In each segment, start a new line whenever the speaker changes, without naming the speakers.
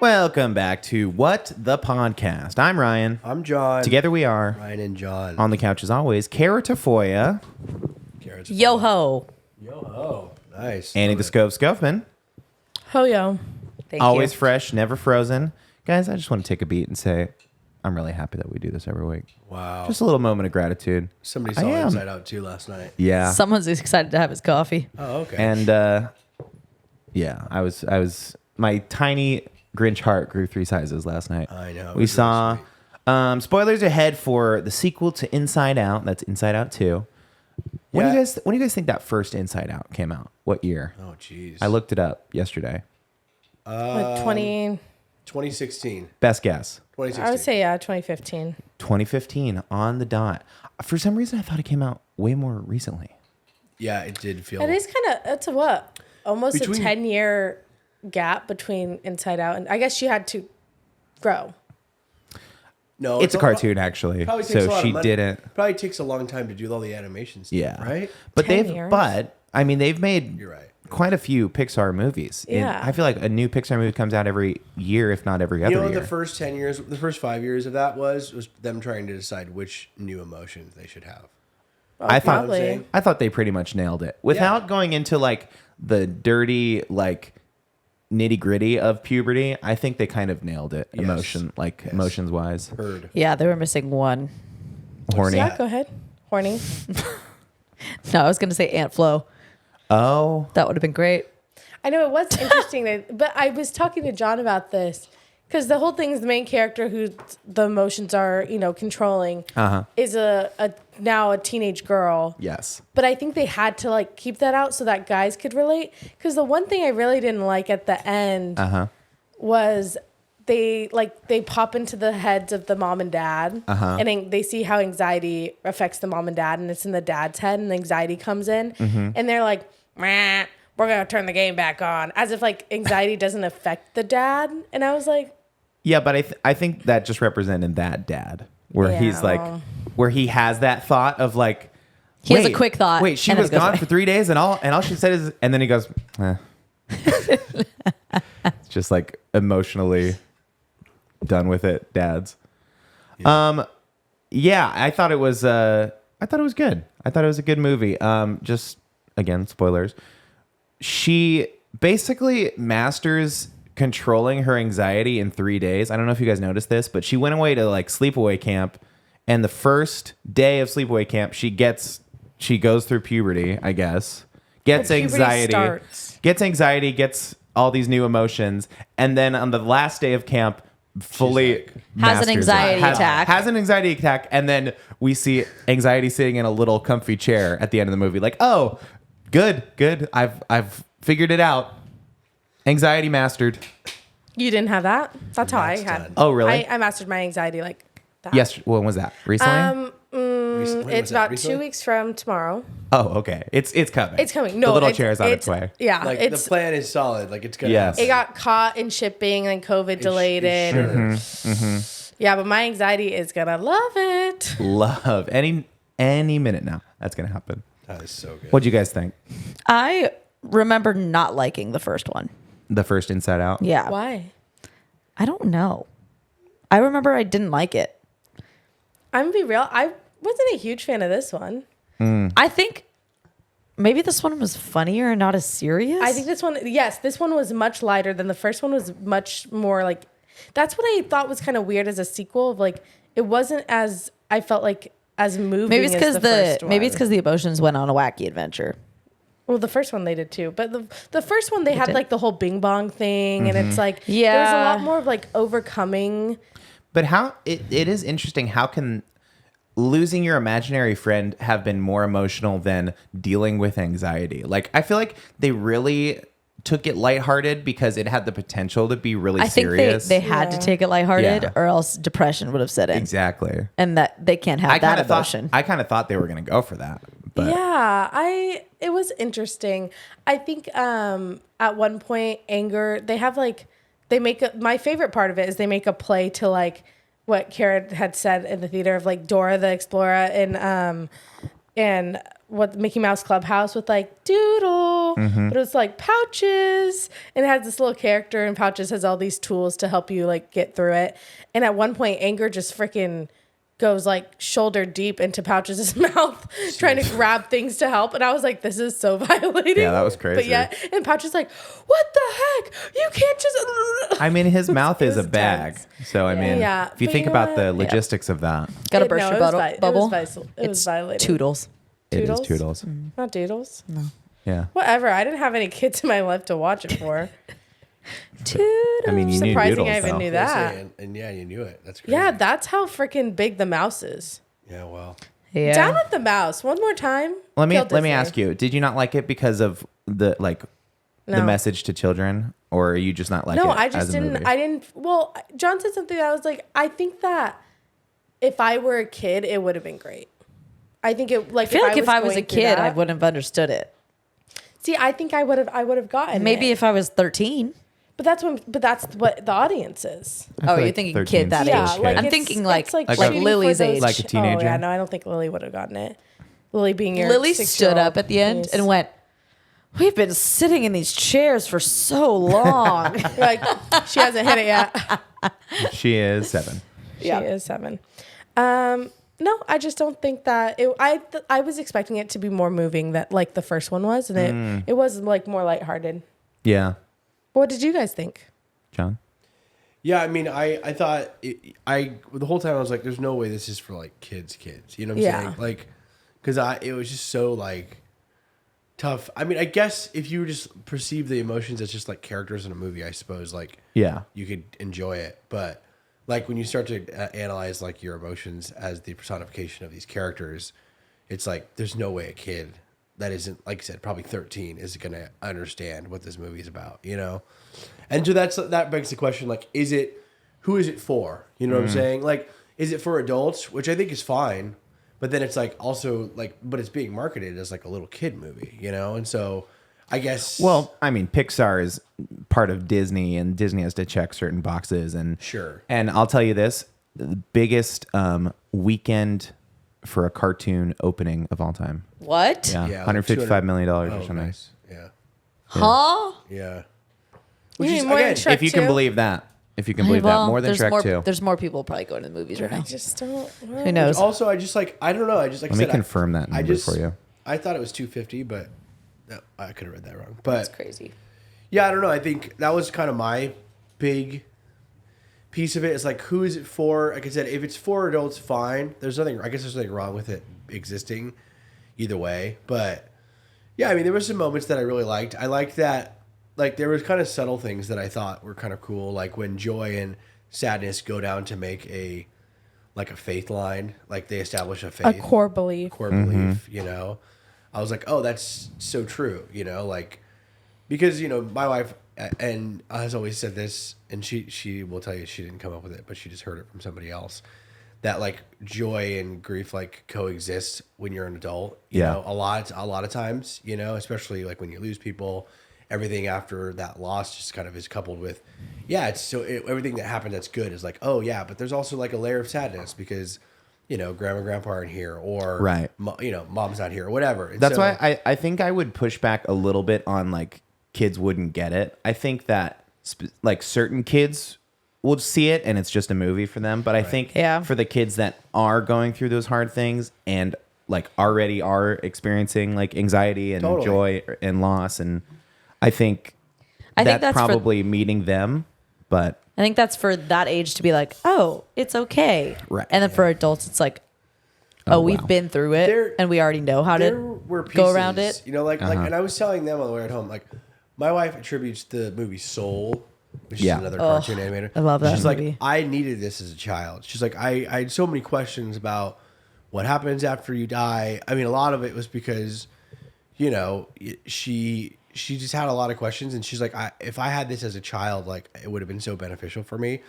Welcome back to What the Podcast. I'm Ryan.
I'm John.
Together we are
Ryan and John.
on the couch as always. Kara Tafoya,
Yo ho.
Yo ho. Nice.
Annie the Scove Scoveman.
Ho yo. Thank
Always
you.
fresh, never frozen. Guys, I just want to take a beat and say I'm really happy that we do this every week.
Wow.
Just a little moment of gratitude.
Somebody
I
saw
am.
Inside Out 2 last night.
Yeah.
Someone's excited to have his coffee.
Oh, okay.
And yeah, I was my tiny Grinch heart grew 3 sizes last night.
I know.
We saw spoilers ahead for the sequel to Inside Out. That's Inside Out 2. When do you guys think that first Inside Out came out? What year?
Oh, jeez.
I looked it up yesterday.
Like
2016.
Best guess.
2016.
I would say, 2015.
2015 on the dot. For some reason, I thought it came out way more recently.
Yeah, it did feel.
It is kind of, it's a what? Almost
Between-
a 10-year gap between Inside Out. And I guess she had to grow.
No,
It's a cartoon, actually.
Probably takes a
So
lot
she
of money.
didn't.
Probably takes a long time to do all the animation stuff.
Yeah.
Right?
But
10
they've,
years.
but I mean, they've made
You're right.
quite a few Pixar movies. And
Yeah.
I feel like a new Pixar movie comes out every year, if not every other
You know what
year.
the first 10 years, the first 5 years of that was them trying to decide which new emotions they should have.
I thought
Probably.
I thought they pretty much nailed it without going into like the dirty like nitty gritty of puberty. I think they kind of nailed it,
Yes.
emotions wise.
Heard.
Yeah, they were missing one.
Horny.
Yeah, go ahead. Horny. No, I was going to say Ant Flo.
Oh,
That would have been great.
I know it was interesting, but I was talking to John about this because the whole thing is the main character who the emotions are, controlling is now a teenage girl.
yes.
But I think they had to like keep that out so that guys could relate. Because the one thing I really didn't like at the end was they pop into the heads of the mom and dad, and they see how anxiety affects the mom and dad, and it's in the dad's head, and anxiety comes in, and they're like, "Meh, we're gonna turn the game back on," as if like anxiety doesn't affect the dad. And I was like,
Yeah, but I think that just represented that dad where he's
Yeah.
like where he has that thought of like
He has a quick thought,
Wait, she
and then
was
it goes
gone
away.
for 3 days and all she said is and then he goes, eh. It's just like emotionally done with it, dads. Yeah, I thought it was good. I thought it was a good movie. Just again, spoilers. She basically masters controlling her anxiety in 3 days. I don't know if you guys noticed this, but she went away to like sleepaway camp, and the first day of sleepaway camp, she goes through puberty, I guess. Gets
Well, puberty
anxiety.
starts.
Gets all these new emotions, and then on the last day of camp, fully
like-
Has an
masters it.
anxiety attack.
Has an anxiety attack, and then we see anxiety sitting in a little comfy chair at the end of the movie. Like, oh, good. I've figured it out. Anxiety mastered.
"You didn't have that? That's how I
That's
had."
done.
Oh, really?
I mastered my anxiety like that.
Yes. When was that? Recently?
When was
It's
that?
about
Recently?
2 weeks from tomorrow.
Oh, okay. It's coming.
It's coming. No,
the little
it's,
chair is on its
it's
way.
Yeah,
Like
it's
the plan is solid. Like it's gonna.
Yes.
it got caught in shipping and COVID delayed it.
Sure.
Mm-hmm.
Yeah, but my anxiety is gonna love it.
Love any minute now. That's gonna happen.
That is so good.
What'd you guys think?
I remember not liking the first one.
The first Inside Out.
Yeah.
Why?
I don't know. I remember I didn't like it.
I'm gonna be real. I wasn't a huge fan of this one.
I think maybe this one was funnier and not as serious.
I think this one was much lighter than the first one. Was much more like. That's what I thought was kind of weird as a sequel. Of like, it wasn't as I felt like as moving.
maybe it's
because
because the emotions went on a wacky adventure.
Well, the first one they did too, but the first one they had
did.
like the whole Bing Bong thing, and it's like there was a
Yeah.
lot more of like overcoming.
But how it is interesting. How can losing your imaginary friend have been more emotional than dealing with anxiety? Like, I feel like they really took it lighthearted because it had the potential to be really
I think
serious.
they had to
Yeah.
take it lighthearted,
Yeah.
or else depression would have set in,
exactly.
and that they can't have that
kind of
emotion.
I kind of thought they were going to go for that. But
It was interesting. I think at one point my favorite part of it is they make a play to like what Kara had said in the theater of like Dora the Explorer and and what Mickey Mouse Clubhouse with like Doodle, but it was like Pouches, and it has this little character, and Pouches has all these tools to help you like get through it. And at one point, Anger just freaking goes like shoulder deep into Pouches' mouth, trying to grab things to help. And I was like, this is so violating.
Yeah, that was crazy.
But yeah, and Pouches like, what the heck? You can't just.
I mean, his mouth is
was
a bag.
intense.
So, I mean,
Yeah,
if you
but
think
you know
about the
what?
logistics of that,
Gotta burst your bubble.
It was violating.
Toodles.
it is
Toodles?
Toodles.
Not Doodles.
Yeah.
Whatever. I didn't have any kids in my life to watch it for.
Toodles.
I mean, you knew
Surprising
Doodles,
I even
though.
knew that.
And yeah, you knew it. That's crazy.
Yeah, that's how freaking big the mouse is.
Yeah, well.
Yeah.
Down with the mouse. One more time.
Let me
Kill
let me
Disney.
ask you: did you not like it because of the the
No.
message to children, or are you just not like it?
No, I
as
just
a
didn't.
movie?
I didn't. Well, John said something that I was like, I think that if I were a kid, it would have been great. I think it like.
I feel like if I was a
going through
kid, I
that-
wouldn't have understood it.
See, I think I would have. I would have gotten
Maybe
it.
if I was 13.
But that's when. But that's what the audience is.
I feel
Oh, you're
like
thinking
13
kid that
is
age.
still
Yeah,
a
like
kid.
I'm
it's-
thinking like
it's
Like
shooting for
Lily's
those
age.
Like a
Oh
teenager?
yeah, no, I don't think Lily would have gotten it. Lily being your
Lily stood
6-year-old
up at the end
niece.
and went, "We've been sitting in these chairs for so long."
like she hasn't hit it yet.
She is 7.
She is 7. No, I just don't think that it. I was expecting it to be more moving that like the first one was, and it was like more lighthearted.
Yeah,
What did you guys think?
John.
Yeah, I mean, I thought the whole time I was like, "There's no way this is for like kids." You know what I'm
Yeah.
saying? Like, because it was just so like tough. I mean, I guess if you just perceive the emotions as just like characters in a movie, I suppose like
Yeah,
you could enjoy it. But like when you start to analyze like your emotions as the personification of these characters, it's like there's no way a kid that isn't, like I said, probably 13 is going to understand what this movie is about, you know? And so that begs the question, like, who is it for? You know what I'm saying? Like, is it for adults, which I think is fine, but then it's like also like, but it's being marketed as like a little kid movie, you know? And so I guess.
well, I mean, Pixar is part of Disney, and Disney has to check certain boxes. And
Sure.
And I'll tell you this: the biggest weekend for a cartoon opening of all time.
What?
Yeah,
Yeah, like
$155 million or
Oh,
something.
nice. Yeah.
Huh?
Yeah.
You mean more than Shrek
If you can
2?
believe that, more than
there's
Shrek 2.
There's more people probably going to the movies right
I
now.
just don't.
Who knows?
Also, I just like, I don't know. I just like
Let
I
me
said,
confirm that number for you.
I thought it was 250, but no, I could have read that wrong. But
That's crazy.
yeah, I don't know. I think that was kind of my big piece of it. It's like, who is it for? Like I said, if it's for adults, fine. I guess there's nothing wrong with it existing either way. But yeah, I mean, there were some moments that I really liked. I liked that, like, there was kind of subtle things that I thought were kind of cool. Like when joy and sadness go down to make a faith line, like they establish a faith.
A core belief.
Belief, you know. I was like, oh, that's so true, you know, like, because, you know, my wife and has always said this, and she will tell you she didn't come up with it, but she just heard it from somebody else, that like joy and grief like coexist when you're an adult, you know, a lot of times, you know, especially like when you lose people, everything after that loss just kind of is coupled with, everything that happened that's good is like, oh yeah, but there's also like a layer of sadness because, you know, grandma and grandpa aren't here, or
Right.
you know, mom's not here, or whatever. And
That's
so-
why I think I would push back a little bit on like kids wouldn't get it. I think that like certain kids will see it and it's just a movie for them. But I think for the kids that are going through those hard things and like already are experiencing like anxiety and
Totally.
joy and loss, and I think
that's
that's probably meeting them. But
I think that's for that age to be like, oh, it's okay.
Right.
And then for adults, it's like, oh, we've
wow.
been through it
There-
and we already know how
there
to
were pieces,
go around it.
you know, like, and I was telling them on the way at home, like, my wife attributes the movie Soul, which is another cartoon animator.
I love that
She's
movie.
like, I needed this as a child. She's like, I had so many questions about what happens after you die. I mean, a lot of it was because, you know, she just had a lot of questions, and she's like, if I had this as a child, like, it would have been so beneficial for me.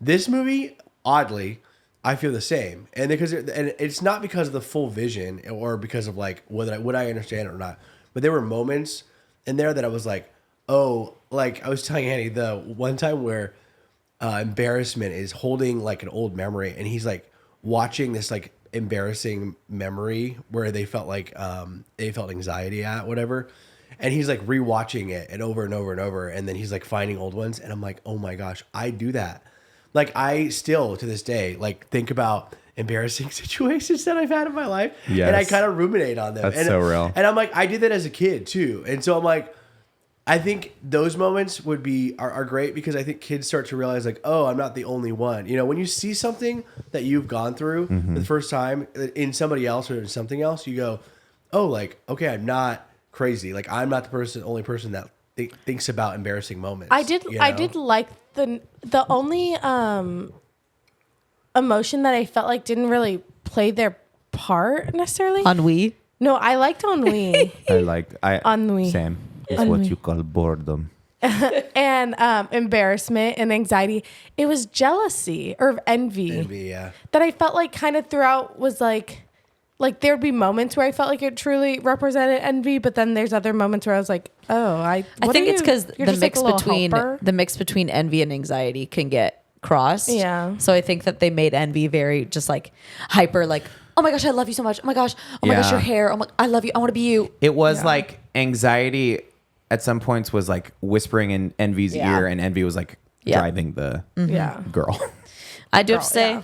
This movie, oddly, I feel the same, and it's not because of the full vision or because of like would I understand it or not, but there were moments in there that I was like, oh, like I was telling Annie the one time where embarrassment is holding like an old memory, and he's like watching this like embarrassing memory where they felt like they felt anxiety at whatever, and he's like rewatching it and over and over and over, and then he's like finding old ones, and I'm like, oh my gosh, I do that. Like I still to this day like think about embarrassing situations that I've had in my life, and I
Yes.
kind of ruminate on them.
That's
and,
so real.
And I'm like, I did that as a kid too, and so I'm like, I think those moments are great because I think kids start to realize like, oh, I'm not the only one. You know, when you see something that you've gone through
Mm-hmm.
for the first time in somebody else or in something else, you go, oh, like, okay, I'm not crazy. Like I'm not the only person that thinks about embarrassing moments.
I did like the only emotion that I felt like didn't really play their part necessarily.
Ennui.
No, I liked ennui. Ennui.
Same. It's what you call boredom.
And embarrassment and anxiety. It was jealousy or envy.
Yeah.
That I felt like kind of throughout was like there'd be moments where I felt like it truly represented envy, but then there's other moments where I was like, oh,
I think it's because
you're
the
just like
mix
a little
between
helper?
the mix between envy and anxiety can get crossed.
Yeah.
So I think that they made envy very just like hyper, like, oh my gosh, I love you so much. Oh my gosh,
Yeah.
your hair. Oh my, I love you. I want to be you.
It was like anxiety at some points was like whispering in Envy's
Yeah.
ear, and Envy was like
Yeah.
driving the
Yeah.
girl.
I do have to
Girl,
say,
yeah.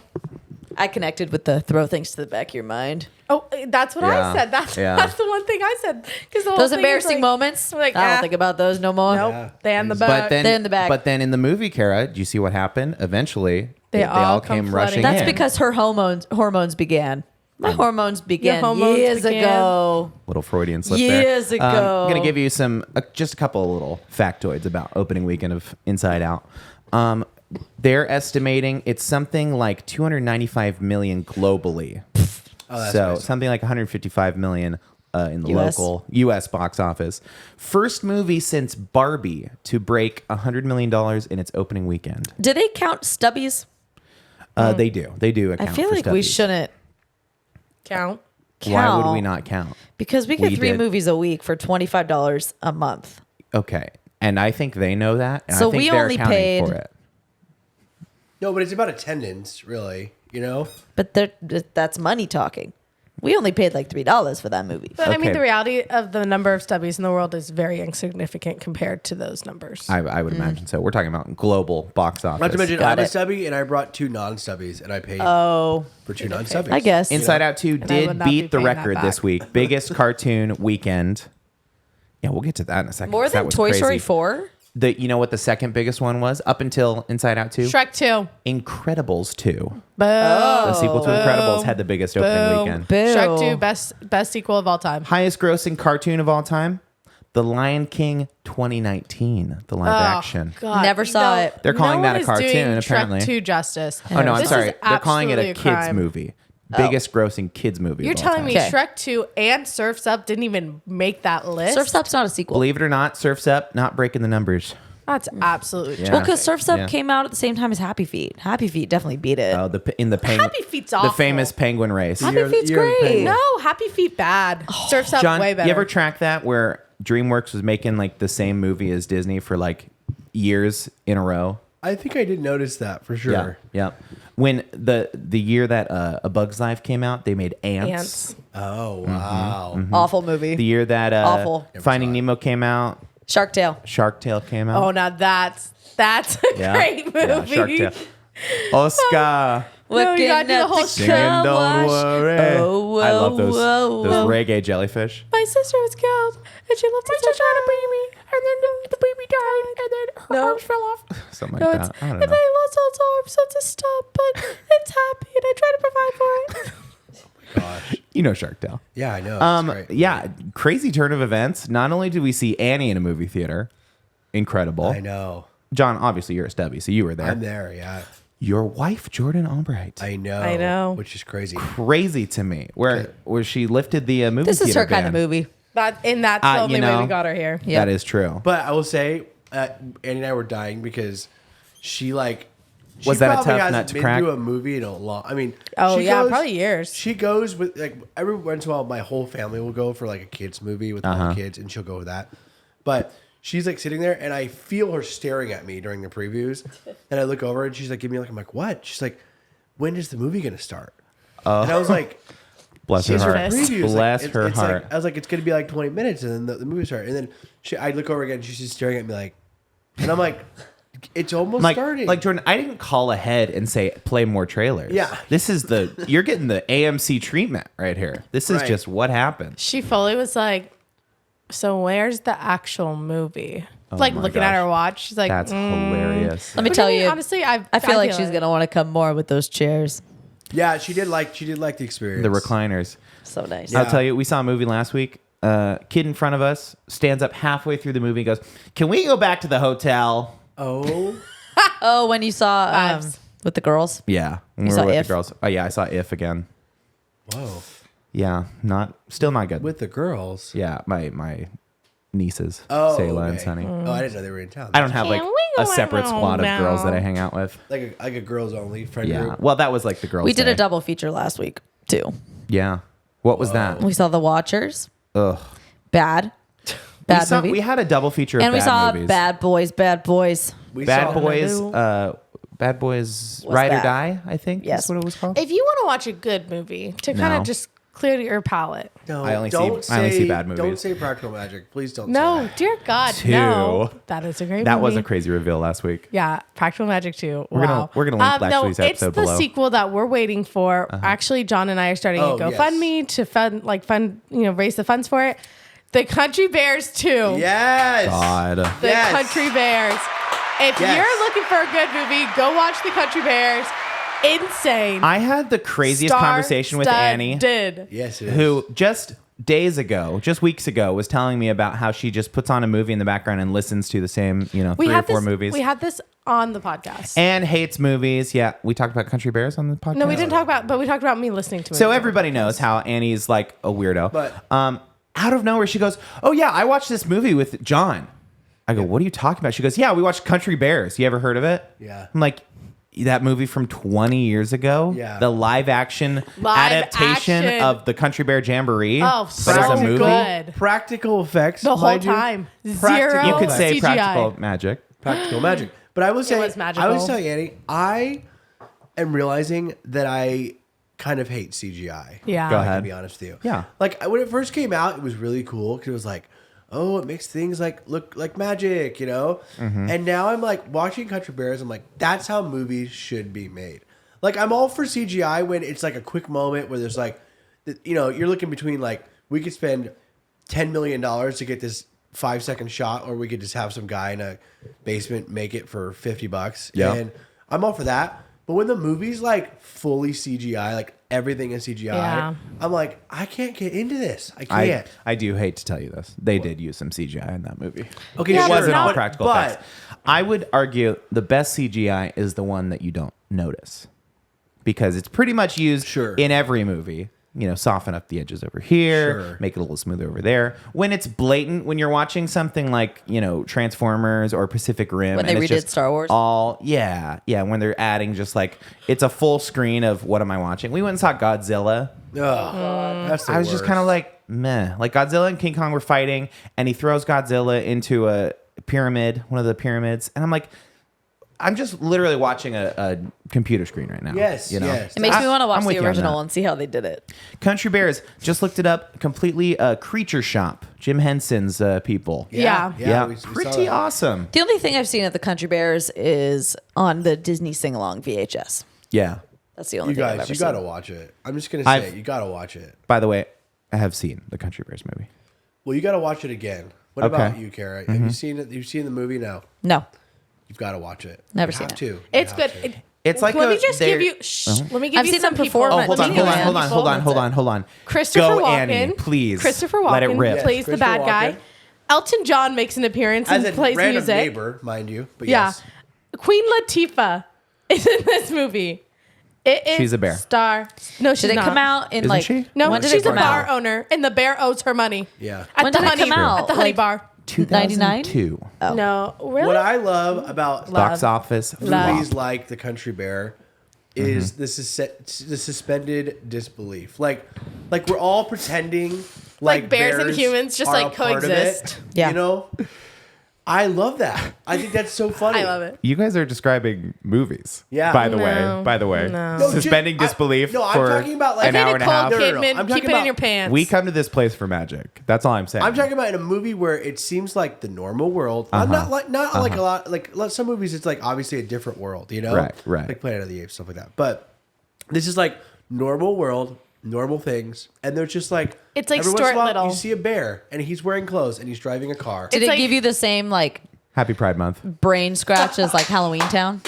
I connected with the throw things to the back of your mind.
Oh, that's what
Yeah.
I said. That's the one thing I said. Because
Those embarrassing moments,
like,
I don't think about those no more.
Nope.
Yeah.
They in the
But
back.
then,
They're in the back.
But then in the movie, Kara, do you see what happened? Eventually,
They
all
all come
came
flooding
rushing
in.
That's
in.
because her hormones began. My hormones began
hormones
years
began.
ago.
Little Freudian slip there.
Years ago.
I'm going to give you just a couple of little factoids about opening weekend of Inside Out. They're estimating it's something like 295 million globally. So
nice.
something like 155 million in the
US.
local U.S. box office. First movie since Barbie to break $100 million in its opening weekend.
Do they count stubbies?
They do. They do
I
account
feel
for
like we
stubbies.
shouldn't
count.
Why would we
count.
not count?
Because we get
We
3
did.
movies a week for $25 a month.
Okay. And I think they know that. And
So
I think
we
they're
only
accounting
paid-
for it.
No, but it's about attendance, really. You know.
But that's money talking. We only paid like $3 for that movie.
But I mean,
Okay.
the reality of the number of stubbies in the world is very insignificant compared to those numbers.
I would imagine so. We're talking about global box office.
Not to mention,
Got
I'm a
it.
stubby, and I brought 2 non-stubbies, and I paid
Oh,
for 2 non-stubbies.
I guess.
Inside Out 2
I would
did
not be
beat the
paying that
record this
back.
week. Biggest cartoon weekend. Yeah, we'll get to that in a second.
More
'cause that
than
was
Toy Story
crazy.
4?
You know what the second biggest one was up until Inside Out 2?
Shrek 2.
Incredibles 2.
Boom.
The sequel to Incredibles had the biggest opening
Boom.
weekend.
Boo.
Shrek 2, best sequel of all time.
Highest grossing cartoon of all time? The Lion King 2019, the live action.
God,
Never saw
no-
it.
They're calling
no
that
one
a
is
cartoon,
doing
apparently.
Shrek 2 justice.
Oh no, I'm
This
sorry.
is
They're calling it a
absolutely
kids
crime.
movie. Biggest grossing kids movie.
You're
of all
telling
time.
me
Okay.
Shrek 2 and Surf's Up didn't even make that list?
Surf's Up's not a sequel.
Believe it or not, Surf's Up not breaking the numbers.
That's absolutely
Yeah.
true.
Well, because Surf's Up
Yeah.
came out at the same time as Happy Feet. Happy Feet definitely beat it.
Oh, in the penguin.
Happy Feet's
The
awful.
famous penguin race.
Happy
Year-
Feet's
year of the
great.
penguin.
No, Happy Feet bad. Surf's Up
John,
way better.
you ever track that where DreamWorks was making like the same movie as Disney for like years in a row?
I think I did notice that for sure.
Yeah. When the year that A Bug's Life came out, they made Ants.
Ants.
Oh wow.
Awful movie.
The year that
Awful.
Finding
saw it.
Nemo came out,
Shark Tale.
Shark Tale came out.
Oh, now that's a
Yeah.
great movie.
Yeah, Shark Tale. Oscar.
No, you gotta do the whole
Singing, don't worry.
Oh,
I love those
whoa,
those
whoa.
reggae jellyfish.
My sister was killed, and she lived to try to baby, and then the baby died, and then her arms fell off.
Something
No,
like
it's,
that. I don't
and
know.
I lost all its arms, so it's a stop, but it's happy, and I try to provide for it.
Gosh.
You know Shark Tale.
Yeah, I know. It's great.
Yeah, crazy turn of events. Not only did we see Annie in a movie theater, incredible.
I know.
John, obviously you're a stubby, so you were there.
I'm there. Yeah.
Your wife, Jordan Albright.
I know.
I know.
Which is crazy.
Crazy to me. Where she lifted the movie
This is
theater
her kind
ban.
of movie.
That's the only way we got her here.
Yeah.
That is true.
But I will say, Annie and I were dying because she like. She
Was that a
probably
tough
hasn't
nut to
been
crack?
to a movie in a long. I mean,
Oh,
she
yeah, probably years.
She goes with like every once in a while. My whole family will go for like a kids movie with all the kids, and she'll go with that. But she's like sitting there, and I feel her staring at me during the previews, and I look over, and she's like, "Give me like," I'm like, "What?" She's like, "When is the movie gonna start?" And I was like,
Bless her
she's
heart.
previews.
Bless
Like,
her
it's
heart.
Like, I was like, it's gonna be like 20 minutes, and then the movie started, and then I look over again, she's just staring at me like, and I'm like, it's almost starting.
Like Jordan, I didn't call ahead and say play more trailers.
Yeah.
This is you're getting the AMC treatment right here. This is
Right.
just what happened.
She fully was like, so where's the actual movie? Like
my
looking at
gosh.
her watch. She's like,
That's hilarious.
Let me
Which,
tell
I mean,
you,
honestly,
I feel like she's
it.
gonna want to come more with those chairs.
yeah, she did like the experience.
The recliners.
So nice.
Yeah.
I'll tell you, we saw a movie last week. Kid in front of us stands up halfway through the movie and goes, "Can we go back to the hotel?"
Oh,
Oh, when you saw
Vibes.
with the girls.
Yeah. When
You
we
saw
were with
If?
the girls. Oh yeah, I saw If again.
whoa,
Yeah, still not good.
with the girls.
Yeah, my nieces,
Oh,
Sayla and
okay.
Sunny.
Oh, I didn't know they were in town.
I don't have like
Can we go
a separate
out
squad of
now?
girls that I hang out with.
like a girls only friend
Yeah.
group.
Well, that was like the girls.
We did
day.
a double feature last week too.
Yeah. What was that?
We saw The Watchers.
Ugh.
Bad movie.
We had a double feature of
and we
bad
saw
movies.
Bad Boys.
We
Bad
saw
Boys.
Another-
Bad Boys.
What's
Ride or
that?
Die. I think.
Yes.
That's what it was called.
If you want to watch a good movie to kind
No.
of just clear your palate.
No,
I only
don't
see- I only see bad
Don't
movies.
say Practical Magic. Please don't. say
No,
that.
dear God,
Two.
no. That is a great
That
movie.
was a crazy reveal last week.
Yeah, Practical Magic 2.
We're
Wow.
gonna link
no,
Lexi's
it's the
episode below.
sequel that we're waiting for. Actually, John and I are starting
Oh,
a GoFundMe to fund, raise the funds for it. The Country Bears 2.
Yes.
God.
The
Yes.
Country Bears. If
Yes.
you're looking for a good movie, go watch The Country Bears. Insane.
I had the craziest conversation with Annie,
Did.
Yes, it is.
who just weeks ago, was telling me about how she just puts on a movie in the background and listens to the same, three or four movies.
We had this on the podcast.
And hates movies. Yeah, we talked about Country Bears on the podcast.
No, we didn't talk about, but we talked about me listening to it.
So everybody knows how Annie's like a weirdo.
But-
out of nowhere, she goes, "Oh yeah, I watched this movie with John." I go, "What are you talking about?" She goes, "Yeah, we watched Country Bears. You ever heard of it?"
Yeah.
I'm like, that movie from 20 years ago.
Yeah.
The live action adaptation
action.
of the Country Bear Jamboree.
Oh,
but
so
as a movie.
good.
Practical effects.
The whole
mind you.
time.
Practical
Zero
You could say
CGI.
practical magic.
Practical magic. But I was saying,
was magical.
I was telling Annie, I am realizing that I kind of hate CGI.
Yeah.
Go
To
ahead.
be honest with you.
Yeah.
Like when it first came out, it was really cool because it was like, oh, it makes things look like magic,
Mm-hmm.
And now I'm like watching Country Bears. I'm like, that's how movies should be made. Like I'm all for CGI when it's like a quick moment where there's like, you're looking between like we could spend $10 million to get this 5-second shot, or we could just have some guy in a basement make it for $50.
Yeah.
And I'm all for that. But when the movie's like fully CGI, like everything is CGI,
Yeah.
I'm like, I can't get into this. I
I,
can't.
I do hate to tell you this. They did use some CGI in that movie.
Okay,
It
sure.
wasn't all
But-
practical
but-
effects. I would argue the best CGI is the one that you don't notice, because it's pretty much used
Sure.
in every movie. Soften up the edges over here,
Sure.
make it a little smoother over there. When it's blatant, when you're watching something like, Transformers or Pacific Rim.
When they
and it's
redid
just
Star Wars?
when they're adding just like, it's a full screen of what am I watching? We went and saw Godzilla.
Ugh, that's the
I was just
worst.
kind of like, meh. Like Godzilla and King Kong were fighting, and he throws Godzilla into a pyramid, one of the pyramids, and I'm like, I'm just literally watching a computer screen right now.
Yes, yes.
It makes me want to watch
I'm with
the
you on
original
that.
and see how they did it.
Country Bears, just looked it up, completely Creature Shop, Jim Henson's people.
Yeah.
we saw
pretty
that.
awesome.
The only thing I've seen at the Country Bears is on the Disney Sing Along VHS.
Yeah.
That's the only
You
thing I've
guys,
ever
you
seen.
gotta watch it. I'm just gonna say
I've-
it. You gotta watch it.
By the way, I have seen the Country Bears movie.
Well, you gotta watch it again. What
Okay.
about you, Kara? Have you seen it? You've seen the movie now.
No.
You've got to watch it.
Never
You
seen
have
it.
to. You
It's
have
good.
to.
It's like
let
a-
me just give
they're-
you. Let me give
I've
you
seen
some
them
people.
perform
Oh,
at
hold
Let
on,
me
hold
give
on,
you
hold on,
some
hold on,
people.
hold on, hold on.
Christopher
Go,
Walken.
Annie, please.
Christopher Walken
Let it rip.
plays the
Christopher
bad guy.
Walken.
Elton John makes an appearance
As
and
a
plays
random
music.
neighbor, mind you. But
Yeah.
yes.
Queen Latifah is in this movie. It is
She's a bear.
Star. No, she's
Did it
not.
come out in
Isn't
like
she?
No,
when did
she's
it
a
come
bar
out?
owner, and the bear owes her money.
Yeah.
At
When
the
did it
honey,
come out?
At the honey
Like-
bar.
2002.
No, really?
What I love about
Box office.
Love.
movies like The Country Bear is the suspended disbelief. Like we're all pretending like
bears and humans just,
are
like,
a part of
coexist.
it,
Yeah.
You know? I love that. I think that's so funny.
I love it.
You guys are describing movies.
Yeah.
By the
No.
way.
No.
Suspending disbelief
I'm
for
talking about like
an hour and a half.
No, no, no.
Kidman,
I'm
keep
talking
it in
about-
your pants.
We come to this place for magic. That's all I'm saying.
I'm talking about in a movie where it seems like the normal world.
Uh-huh.
Not like a lot like some movies. It's like obviously a different world, you know,
Right.
like Planet of the Apes, stuff like that. But this is like normal world, normal things, and they're just like
It's like
every once in a
Stuart
while,
Little.
You see a bear and he's wearing clothes and he's driving a car.
Did
It's
it
like-
give you the same like
Happy Pride Month.
brain scratches like Halloween Town?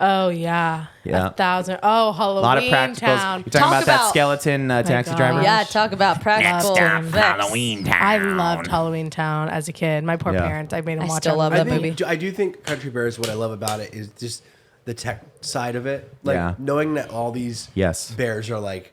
Oh yeah.
Yeah.
1,000. Oh,
A
Halloween
lot of practicals.
Town.
You're talking
Talk
about that
about-
skeleton taxi
God.
driver?
Yeah, talk about practical effects.
Town.
I loved Halloween Town as a kid. My poor
Yeah.
parents. I made them
I
watch.
still love
Halloween.
that movie.
I do think Country Bears. What I love about it is just the tech side of it, like
Yeah.
knowing that all these
Yes.
bears are like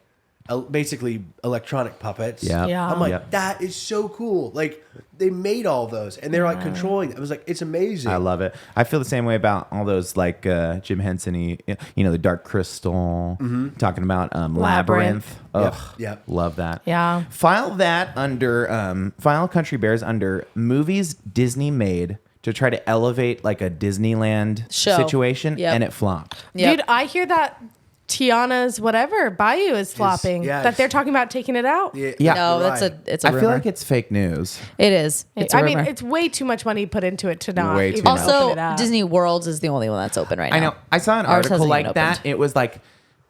basically electronic puppets.
Yeah.
Yeah.
I'm like,
Yep.
that is so cool. Like they made all those and they're like controlling. I was like, it's amazing.
I love it. I feel the same way about all those like Jim Henson-y, the Dark Crystal, talking about Labyrinth. Ugh,
Yep.
love that.
Yeah.
File that under, file Country Bears under movies Disney made to try to elevate like a Disneyland
Show.
situation,
Yep.
and it flopped.
Yep.
Dude, I hear that Tiana's whatever Bayou is flopping.
yeah,
that they're talking about taking it out.
Yeah.
No,
the
that's
ride.
it's a
I
rumor.
feel like it's fake news.
It is. It's a
I
rumor.
mean, it's way too much money put into it to not
Way too
even
much.
open
also
it up.
Disney Worlds is the only one that's open right now.
I know. I saw an
Ours
article
hasn't
like
even
that.
opened.
It was like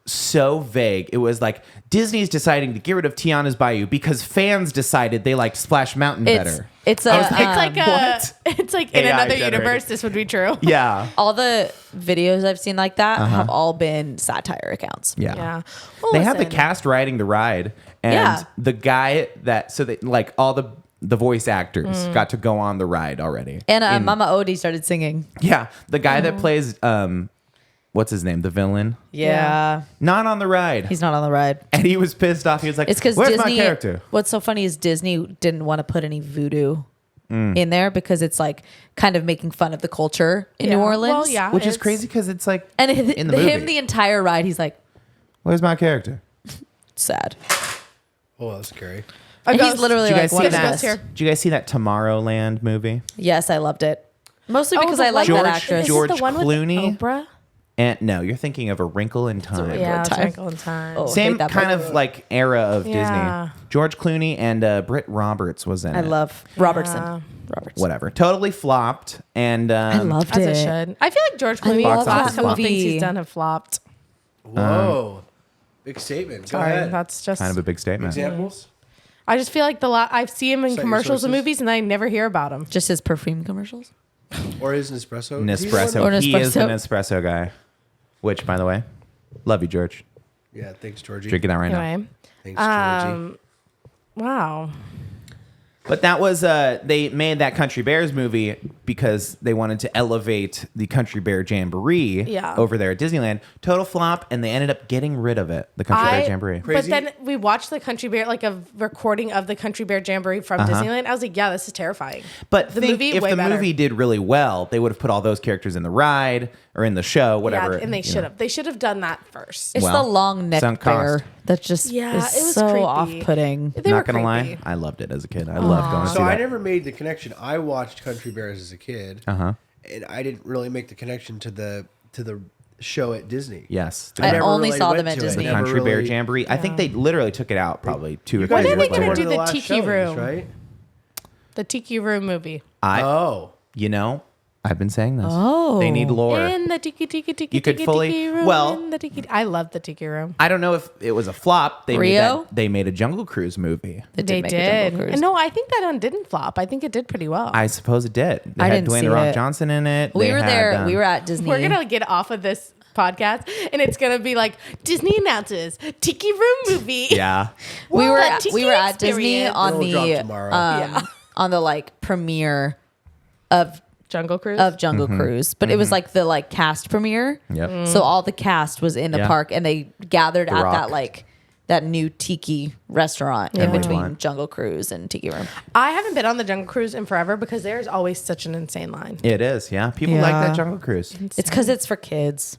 so vague. It was like Disney's deciding to get rid of Tiana's Bayou because fans decided they liked Splash Mountain
It's
better.
it's a
It's like
what?
it's like in
AI
another
generated.
universe. This would be true.
Yeah.
all the videos I've seen like that have all been satire accounts.
Yeah.
Yeah. Well,
They had the
listen.
cast riding the ride, and
Yeah.
the guy that like all the voice actors got to go on the ride already.
And
In-
Mama Odie started singing.
yeah, the guy that plays what's his name, the villain,
Yeah.
not on the ride,
He's not on the ride.
and he was pissed off. He was like,
It's because
"Where's
Disney.
my character?"
What's so funny is Disney didn't want to put any voodoo in there because it's like kind of making fun of the culture in New
Yeah.
Orleans.
Well, yeah.
Which is
it's-
crazy because it's like
And
in the movie.
him the entire ride, he's like
Where's my character?
sad.
Oh, that's scary.
And he's
ghost.
literally
Did you
like
guys
one
see
of the
that?
best.
here.
Did you guys see that Tomorrowland movie?
Yes, I loved it. Mostly
Oh,
because
the
I like
one-
that
George-
actress.
Is
George
it the one
Clooney?
with Oprah?
And no, you're thinking of A Wrinkle in Time.
Yeah,
Time.
Twinkle in Time.
Oh.
Same
hate that
kind
movie.
of like era of
Yeah.
Disney. George Clooney and Britt Roberts was in
I
it.
love Robertson.
Yeah.
Roberts.
Whatever. Totally flopped. And
I loved
As
it.
it should. I feel like George Clooney.
love
the last
that
couple things
movie.
he's done have flopped.
Whoa. Big statement. Go
Sorry,
ahead.
that's just.
kind of a big statement.
Examples?
I just feel like I see him in
Cite your
commercials and
sources.
movies, and I never hear about him.
Just his perfume commercials.
Or his Nespresso?
Nespresso.
Or
He is an
Nespresso.
espresso guy. Which, by the way, love you, George.
Yeah, thanks, Georgie.
Drinking that right now.
Anyway,
Thanks, Georgie.
wow.
But that was they made that Country Bears movie because they wanted to elevate the Country Bear Jamboree
Yeah.
over there at Disneyland. Total flop, and they ended up getting rid of it. The Country Bear Jamboree.
But
Crazy.
then we watched the Country Bear, like a recording of the Country Bear Jamboree from Disneyland. I was like, yeah, this is terrifying.
But
The
think
movie,
if
way
the
better.
movie did really well, they would have put all those characters in the ride or in the show, whatever.
Yeah, and they
you
should
know.
have. They should have done that first.
It's
Well,
the long neck
sunk cost.
bear that just
Yeah,
is
it was
so
creepy.
off-putting.
They were
Not gonna lie,
creepy.
I loved it as a kid. I loved going to see
So I
that.
never made the connection. I watched Country Bears as a kid, and I didn't really make the connection to the show at Disney.
Yes,
I
never
only
really
saw
went
them at
to it.
Disney.
the
Never
Country Bear
really-
Jamboree. I think they literally took it out probably 2 or
You
3
guys
When are
years
they gonna
went to
later.
do
one of
the
last
Tiki
showings,
Room?
right?
The Tiki Room movie.
You know, I've been saying this.
Oh.
They need lore.
In the Tiki Tiki Tiki
You could
Tiki
fully-
Tiki Room.
well-
in the Tiki. I love the Tiki Room.
I don't know if it was a flop. They
Rio?
they made a Jungle Cruise movie.
They
They
make a Jungle
did.
Cruise.
No, I think that one didn't flop. I think it did pretty well.
I suppose it did. They
I
had
didn't
Dwayne
see
the Rock
it.
Johnson in it.
We
They
were
had,
there. We were at Disney.
We're gonna get off of this podcast, and it's gonna be like Disney announces Tiki Room movie.
Yeah.
we were
The
at, we were at
Tiki
Disney
experience.
on
It'll drop
the
tomorrow.
Yeah.
on the like premiere of
Jungle Cruise.
Jungle Cruise, but it was like the like cast premiere.
Yep.
So all the cast was in the
Yeah.
park, and they gathered at
Rock.
that like that new tiki restaurant in
Everyone
between
went.
Jungle Cruise and Tiki Room.
I haven't been on the Jungle Cruise in forever because there's always such an insane line.
It is. Yeah. People like
Yeah.
that Jungle Cruise.
It's because it's for kids.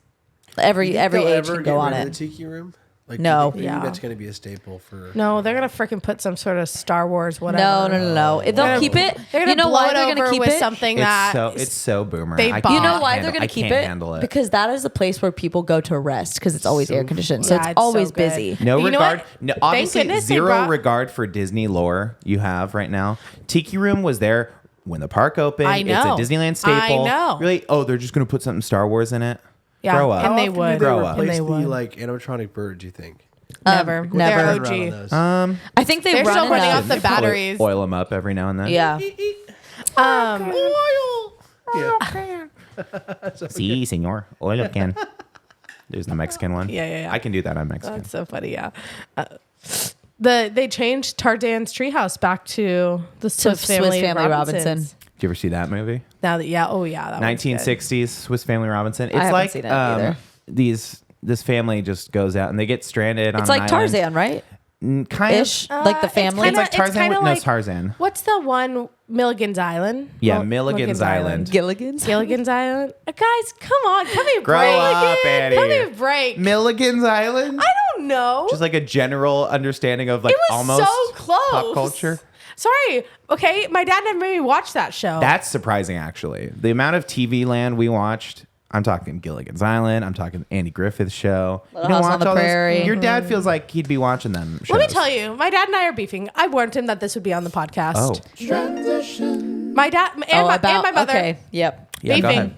Every
They'll
age
ever
can
get
go on
rid of
it.
The Tiki Room. Like,
No.
do you think maybe
Yeah.
that's going to be a staple for?
No, they're gonna freaking put some sort of Star Wars whatever.
No. They'll
gonna-
keep it.
They're gonna
You know
blow
why
it
they're
over
gonna keep
with
it?
something
It's
that
it's so boomer.
they
I
bought.
You know
can't
why
handle-
they're going
I
to keep
can't
it?
handle it.
Because that is the place where people go to rest because it's always air conditioned. So
Yeah,
it's
it's so
always
good.
busy.
No
You know
regard.
what?
No,
Thank
obviously,
goodness they
zero
brought-
regard for Disney lore you have right now. Tiki Room was there when the park opened.
I know.
It's a Disneyland staple.
I know.
Really? Oh, they're just going to put something Star Wars in it?
Yeah,
Grow up.
and
How
they
often do
would.
they
Grow up.
replace
And they
the
would.
like animatronic bird? Do you think?
Never.
Never.
They're
Turn around on
OG.
those.
I think they
They're
run
still running
enough.
off the
Probably
batteries.
Oil them up every now and then.
Yeah.
Si, senor. Oil up can. There's the Mexican one.
Yeah.
I can do that on Mexican.
That's so funny. Yeah. They changed Tarzan's treehouse back to the Swiss Family
Robinson.
Did you ever see that movie?
Now that that one's good.
1960s Swiss Family Robinson. It's
haven't
like
seen it either.
this family just goes out and they get stranded on
It's
an
like
island.
Tarzan, right?
Kind
Ish.
of.
Like the family.
It's like Tarzan
kinda
with no
like-
Tarzan.
What's the one? Milligan's Island.
Yeah, Milligan's Island.
Gilligan's.
Gilligan's Island. Guys, come on, give me a
Grow
break.
up, Eddie.
Give me a break.
Milligan's Island?
I don't know.
Just like a general understanding of like
it was
almost
so close.
pop culture.
Sorry. Okay, my dad never made me watch that show.
That's surprising, actually. The amount of TV land we watched. I'm talking Gilligan's Island. I'm talking Andy Griffith's show.
Little House on the
all those?
Prairie.
Your dad feels like he'd be watching them shows.
Let me tell you, my dad and I are beefing. I warned him that this would be on the podcast.
Oh,
My dad and my mother
Okay. Yep.
yeah, go
beefing.
ahead.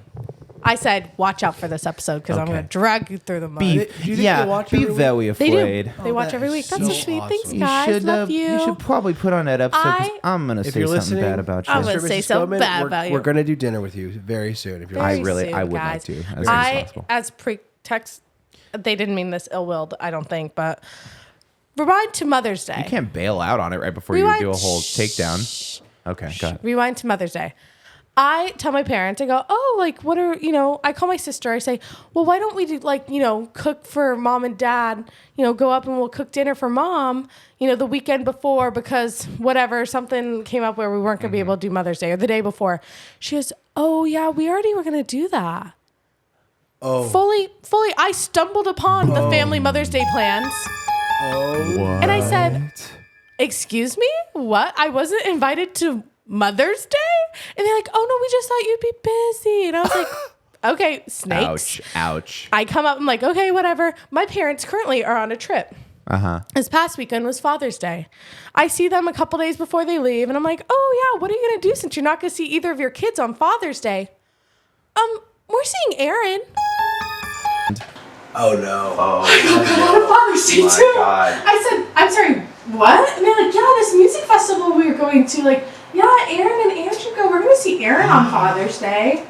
I said, watch out for this episode because I'm
Okay.
going to drag you through the mud.
Do you think they
Yeah,
watch
be
every
very
They do.
afraid.
They watch
that
every
is
week. That's so
so
sweet. Thanks,
awesome.
guys. Love you.
You should probably put on that episode 'cause
I-
I'm gonna
If
say
you're
something
listening,
bad about you.
I'm gonna
Mr.
say
Mrs.
so
Bowman,
bad
we're,
about you.
We're gonna do dinner with you very soon. If you're
I
Very
really,
soon,
I would like
guys.
to, as soon as possible.
As pretext, they didn't mean this ill-willed, I don't think, but rewind to Mother's Day.
You can't bail out on it right before
Rewind-
you do a whole takedown. Okay, go ahead.
Rewind to Mother's Day. I tell my parents, I go, oh, like, what are, I call my sister. I say, well, why don't we do, like, cook for mom and dad, go up and we'll cook dinner for mom, the weekend before because whatever, something came up where we weren't going to be able to do Mother's Day or the day before. She goes, oh, yeah, we already were going to do that.
Oh.
Fully, I stumbled upon the family Mother's Day plans.
Oh.
And I said, excuse me? What? I wasn't invited to Mother's Day? And they're like, oh no, we just thought you'd be busy. And I was like, okay, snakes.
Ouch.
I come up, I'm like, okay, whatever. My parents currently are on a trip. This past weekend was Father's Day. I see them a couple days before they leave, and I'm like, oh yeah, what are you gonna do since you're not gonna see either of your kids on Father's Day? We're seeing Aaron.
Oh no.
On Father's Day
My
too.
God.
I said, I'm sorry, what? And they're like, yeah, this music festival we were going to, like, yeah, Aaron and Andrew go. We're gonna see Aaron on Father's Day.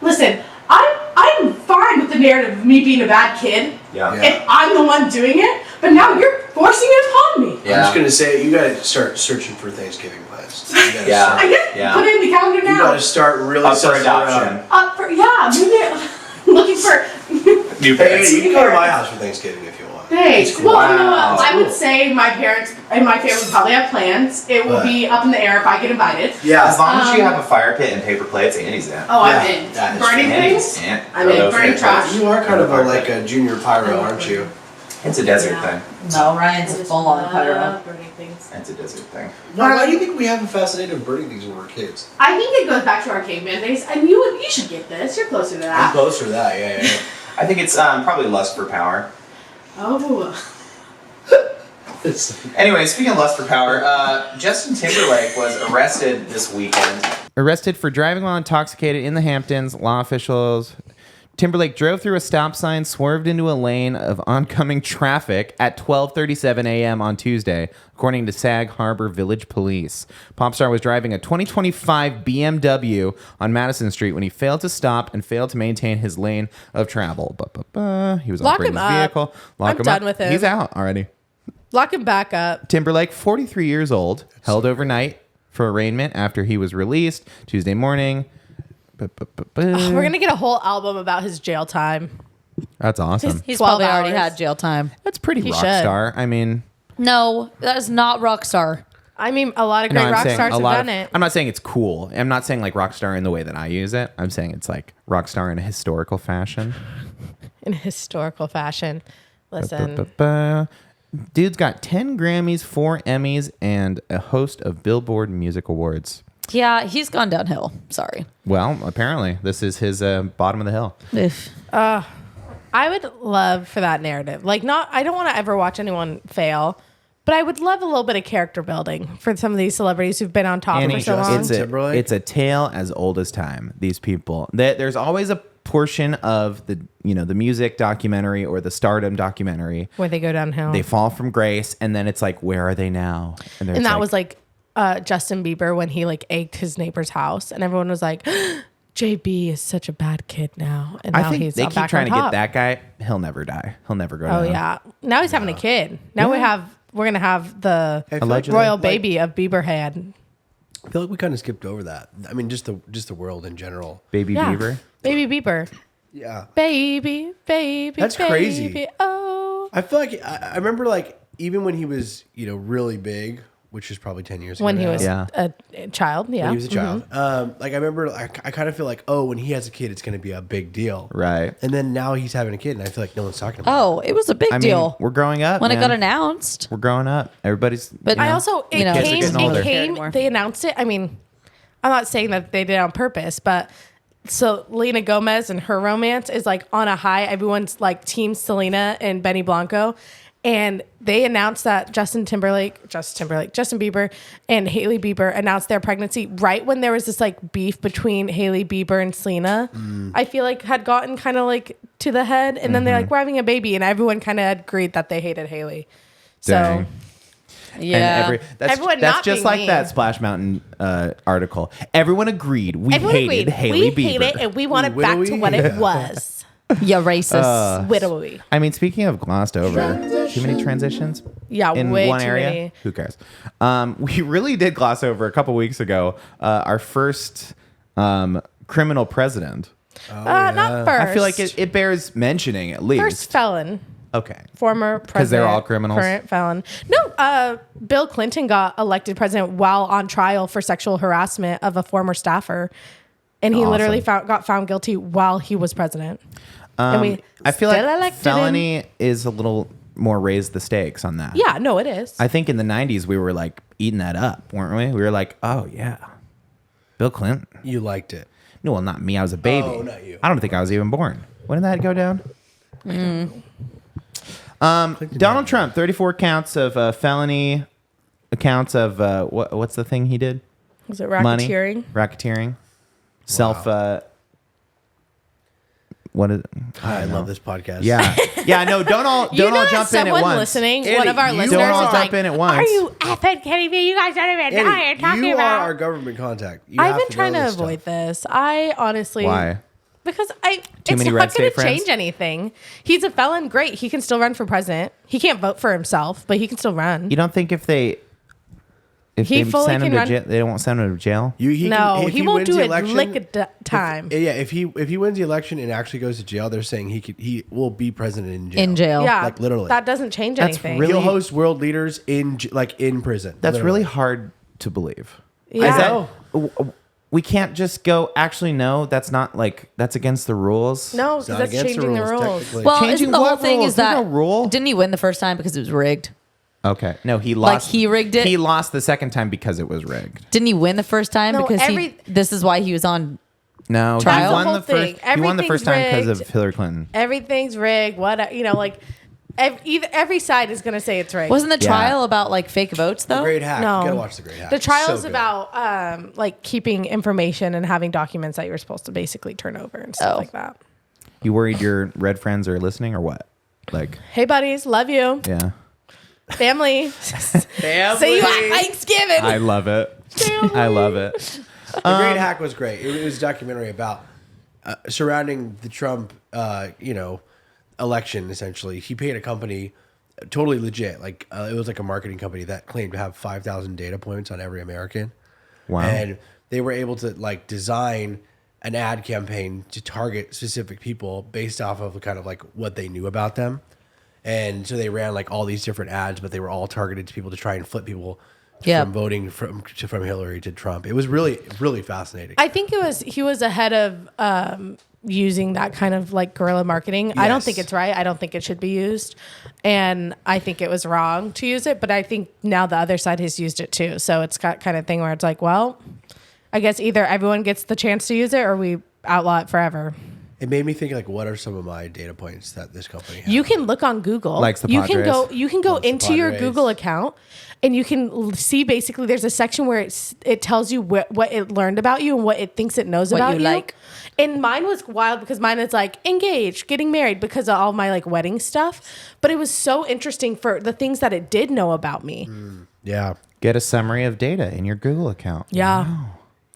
Listen, I'm fine with the narrative of me being a bad kid
Yeah.
if I'm the one doing it, but now you're forcing it upon me.
I'm just gonna say you gotta start searching for Thanksgiving plans. You gotta
Yeah.
I
start-
guess put it in the calendar
You
now.
gotta start really
Up for
sussing
adoption.
around.
Maybe looking for.
New
Hey, you can go to my house for Thanksgiving if you want.
Thanks.
It's cool.
Well, you know what?
Wow.
I would say my parents and my family probably have plans. It will
What?
be up in the air if I get invited.
Yeah.
As long as you have a fire pit and paper plates, Andy's in.
Oh, I'm
Yeah,
in.
that is
Burning
Andy's
things?
in.
I'm in. Burning trash.
You are kind of like a junior pyro, aren't you?
It's a desert
Yeah.
thing.
No, Ryan's full on pyro.
Burning things.
It's a desert thing.
Why do you think we have a fascination with burning things when we're kids?
I think it goes back to our caveman days, and you should get this. You're closer to
I'm
that.
closer to that, yeah.
I think it's probably lust for power.
Oh.
Anyway, speaking of lust for power, Justin Timberlake was arrested this weekend. Arrested for driving while intoxicated in the Hamptons. Law officials. Timberlake drove through a stop sign, swerved into a lane of oncoming traffic at 12:37 a.m. on Tuesday, according to Sag Harbor Village Police. Popstar was driving a 2025 BMW on Madison Street when he failed to stop and failed to maintain his lane of travel. He was
Lock
operating
him
his
up.
vehicle. Lock
I'm
him
done
up.
with him.
He's out already.
Lock him back up.
Timberlake, 43 years old, held overnight for arraignment after he was released Tuesday morning.
We're going to get a whole album about his jail time.
That's awesome.
He's
12
probably already
hours.
had jail time.
That's pretty
He
rock
should.
star. I mean,
No, that is not Rockstar.
I mean, a lot of
no,
great
I'm
rock
saying
stars
a
have
lot
done
of,
it
I'm not saying it's cool. I'm not saying like rock star in the way that I use it. I'm saying it's like rock star in a historical fashion.
in a historical fashion. Listen,
Ba-ba-ba-ba. Dude's got 10 Grammys, 4 Emmys, and a host of Billboard Music Awards.
Yeah, he's gone downhill. Sorry.
Well, apparently, this is his bottom of the hill.
Oof.
I would love for that narrative. Like, I don't want to ever watch anyone fail, but I would love a little bit of character building for some of these celebrities who've been on top
Annie,
for so long.
Timberlake?
it's a tale as old as time. These people. There's always a portion of the the music documentary or the stardom documentary
Where they go downhill.
they fall from grace, and then it's like, where are they now?
And that was like Justin Bieber when he like egged his neighbor's house, and everyone was like, JB is such a bad kid now. And now
I think
he's
they
back
keep
on
trying to get
top.
that guy. He'll never die. He'll never go
Oh
down.
yeah. Now he's having a kid. Now we're gonna have the
I feel
Allegedly.
royal baby of Bieber had.
I feel like we kind of skipped over that. I mean, just the world in general.
Baby
Yeah.
Beaver.
Baby Bieber.
Yeah.
Baby.
That's crazy.
Baby. Oh.
I feel like I remember like even when he was really big, which was probably 10 years ago.
When he
now,
was
Yeah.
a child, yeah.
when he was a child. Like I remember, I kind of feel like, oh, when he has a kid, it's going to be a big deal,
Right.
And then now he's having a kid, and I feel like no one's talking about.
Oh, it was a big
I mean,
deal
we're growing up.
when it
man.
got announced.
We're growing up. Everybody's.
But
I also
You know, kids are
getting older.
they announced it. I mean, I'm not saying that they did it on purpose, but so Lena Gomez and her romance is like on a high. Everyone's like team Selena and Benny Blanco. And they announced that Justin Bieber and Hailey Bieber announced their pregnancy right when there was this like beef between Hailey Bieber and Selena. I feel like had gotten kind of like to the head, and then they're like, we're having a baby, and everyone kind of agreed that they hated Hailey.
Dang.
So
Yeah.
Everyone
that's
not
just
being
like
mean.
that Splash Mountain article. Everyone agreed. We
everyone
hated
agreed.
Hailey
We hate
Bieber.
it, and we want it
Ooh,
back to
widowy.
what it was.
Yeah, racist.
Widowy.
I mean, speaking of glossed over, too many transitions
Yeah,
in
way
one
too
area.
many.
Who cares? We really did gloss over a couple weeks ago our first criminal president.
Not first.
I feel like it bears mentioning at least.
First felon.
Okay.
Former president.
'Cause they're all criminals?
Current felon. No, Bill Clinton got elected president while on trial for sexual harassment of a former staffer. And he
Awesome.
literally got found guilty while he was president. And we
I feel
still
like
elected
felony
him.
is a little more raise the stakes on that.
Yeah, no, it is.
I think in the 90s we were like eating that up, weren't we? We were like, oh yeah, Bill Clinton.
You liked it.
No, well, not me. I was a baby.
Oh, not you.
I don't think I was even born. When did that go down? Donald Trump, 34 counts of felony accounts of what's the thing he did?
Was it
Money,
racketeering?
racketeering, self. What is?
I love this podcast.
Yeah, yeah. No, don't all
You know,
jump in at
someone
once.
listening,
Andy,
one of our
you
listeners
don't all
is
jump
like,
in at once.
are you effing kidding me? You guys don't even know what you're
Andy,
talking
you
about.
are our government contact. You
I've
have
been
to
trying
know
to
this
avoid
stuff.
this. I honestly...
Why?
Because
Too
it's
many
not
red
going
state
to change
friends?
anything. He's a felon. Great. He can still run for president. He can't vote for himself, but he can still run.
You don't think if
He
they
fully
send him
can
to
run-
jail, they won't send him to jail?
If
he won't
wins
do
the
it
election-
lick a time.
If he wins the election and actually goes to jail, they're saying he will be president in jail.
In jail.
Yeah,
like literally.
That doesn't change
That's
anything.
really-
He'll host world leaders in prison.
That's
literally.
really hard to believe.
Yeah.
Is that, we can't just go, actually, no, that's not like, that's against the rules.
No,
It's
because
not
that's
against
changing the rules.
technically.
Well,
Changing
isn't the whole
what
thing
rules?
is that
There's no rule.
didn't he win the first time because it was rigged?
Okay. No, he
Like,
lost.
he rigged it?
He lost the second time because it was rigged.
Didn't he win the first time
No,
because this is why he was on?
No,
Trial?
he won
That's
the
the whole
first.
thing.
He won the first time because of
Everything's
Hillary Clinton.
Everything's rigged. Every side is going to say it's rigged.
Wasn't the
Yeah.
trial about like fake votes
The
though?
Great Hack.
No.
You gotta watch the Great Hack.
The trial
So
is
good.
about like keeping information and having documents that you're supposed to basically turn over and stuff
Oh.
like that.
You worried your red friends are listening or what? Like,
Hey buddies, love you.
yeah.
Family. See you at Thanksgiving.
I love it. I love it.
The Great Hack was great. It was a documentary about surrounding the Trump, election. Essentially, he paid a company, totally legit. Like it was like a marketing company that claimed to have 5,000 data points on every American.
Wow.
And they were able to like design an ad campaign to target specific people based off of kind of like what they knew about them. And so they ran like all these different ads, but they were all targeted to people to try and flip people
Yep.
from voting from Hillary to Trump. It was really, really fascinating.
I think he was ahead of using that kind of like guerrilla marketing. I don't think
Yes.
it's right. I don't think it should be used. And I think it was wrong to use it, but I think now the other side has used it too. So it's got kind of thing where it's like, well, I guess either everyone gets the chance to use it or we outlaw it forever.
It made me think like, what are some of my data points that this company has?
You can look on Google.
Likes the
you can
Padres.
go. You can go
Loves the
into your
Padres.
Google account, and you can see basically. There's a section where it tells you what it learned about you and what it thinks it knows
What
about
you like.
And mine was wild because mine is like engaged, getting married because of all my like wedding stuff. But it was so interesting for the things that it did know about me.
Yeah.
Get a summary of data in your Google account.
Yeah.